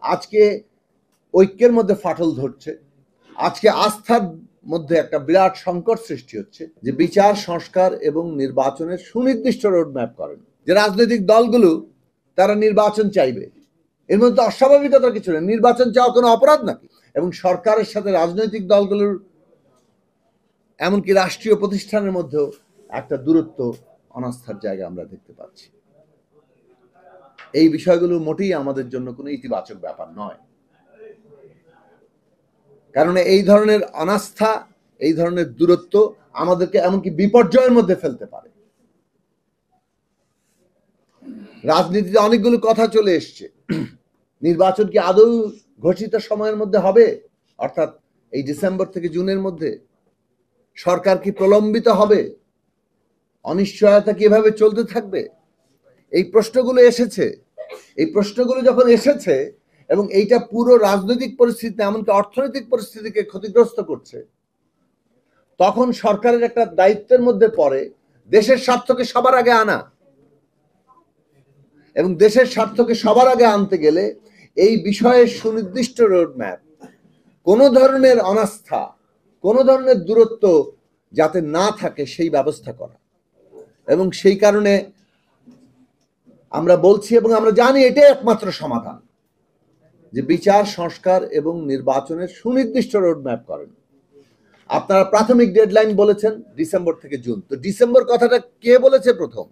আজকে ঐক্যের মধ্যে ফাটল ধরছে, আজকে আস্থার মধ্যে একটা বিরাট সংকট সৃষ্টি হচ্ছে যে বিচার সংস্কার এবং নির্বাচনের সুনির্দিষ্ট রোডম্যাপ করেন। যে রাজনৈতিক দলগুলো তারা নির্বাচন চাইবে, এর মধ্যে অস্বাভাবিকতা কিছু নেই। নির্বাচন চাওয়া কোনো অপরাধ নাকি? এবং সরকারের সাথে রাজনৈতিক দলগুলোর এমনকি রাষ্ট্রীয় প্রতিষ্ঠানের মধ্যেও একটা দূরত্ব, অনাস্থার জায়গা আমরা দেখতে পাচ্ছি। এই বিষয়গুলো মোটেই আমাদের জন্য কোনো ইতিবাচক ব্যাপার নয়, কারণ এই ধরনের অনাস্থা, এই ধরনের দূরত্ব আমাদেরকে এমনকি বিপর্যয়ের মধ্যে ফেলতে পারে। রাজনীতিতে অনেকগুলো কথা চলে এসছে। নির্বাচন কি আদৌ ঘোষিত সময়ের মধ্যে হবে, অর্থাৎ এই ডিসেম্বর থেকে জুনের মধ্যে? সরকার কি প্রলম্বিত হবে? অনিশ্চয়তা কি এভাবে চলতে থাকবে? এই প্রশ্নগুলো এসেছে। এই প্রশ্নগুলো যখন এসেছে এবং এইটা পুরো রাজনৈতিক পরিস্থিতি, এমনকি অর্থনৈতিক পরিস্থিতিকে ক্ষতিগ্রস্ত করছে, তখন সরকারের একটা দায়িত্বের মধ্যে পড়ে দেশের স্বার্থকে সবার আগে আনা। এবং দেশের স্বার্থকে সবার আগে আনতে গেলে এই বিষয়ে সুনির্দিষ্ট রোডম্যাপ, কোনো ধরনের অনাস্থা, কোনো ধরনের দূরত্ব যাতে না থাকে সেই ব্যবস্থা করা। এবং সেই কারণে আমরা বলছি এবং আমরা জানি এটাই একমাত্র সমাধান, যে বিচার সংস্কার এবং নির্বাচনের সুনির্দিষ্ট রোডম্যাপ করেন। আপনারা প্রাথমিক ডেডলাইন বলেছেন ডিসেম্বর থেকে জুন। তো ডিসেম্বর কথাটা কে বলেছে প্রথম?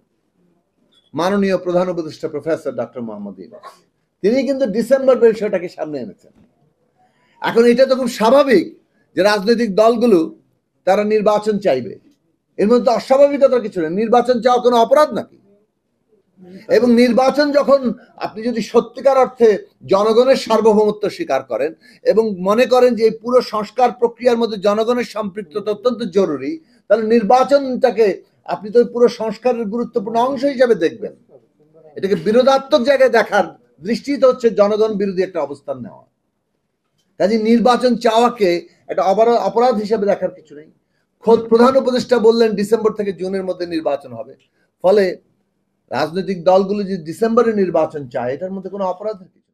মাননীয় প্রধান উপদেষ্টা প্রফেসর ডক্টর মোহাম্মদ ইউনূস। তিনি কিন্তু ডিসেম্বর বিষয়টাকে সামনে এনেছেন। এখন এটা তো খুব স্বাভাবিক যে রাজনৈতিক দলগুলো তারা নির্বাচন চাইবে, এর মধ্যে অস্বাভাবিকতা কিছু নেই। নির্বাচন চাওয়া কোনো অপরাধ নাকি? এবং নির্বাচন যখন আপনি যদি সত্যিকার অর্থে জনগণের সার্বভৌমত্ব স্বীকার করেন এবং মনে করেন যে এই পুরো সংস্কার প্রক্রিয়ার মধ্যে জনগণের সম্পৃক্ততা অত্যন্ত জরুরি, তাহলে নির্বাচনটাকে আপনি তো পুরো সংস্কারের গুরুত্বপূর্ণ অংশ হিসেবে দেখবেন। এটাকে বিরোধাত্মক জায়গায় দেখার দৃষ্টিতে হচ্ছে জনগণ বিরোধী একটা অবস্থান নেওয়া। কাজে নির্বাচন চাওয়াকে একটা অপরাধ হিসেবে দেখার কিছু নেই। খোদ প্রধান উপদেষ্টা বললেন ডিসেম্বর থেকে জুনের মধ্যে নির্বাচন হবে। ফলে রাজনৈতিক দলগুলো যে ডিসেম্বরে নির্বাচন চায়, এটার মধ্যে কোনো অপরাধের কিছু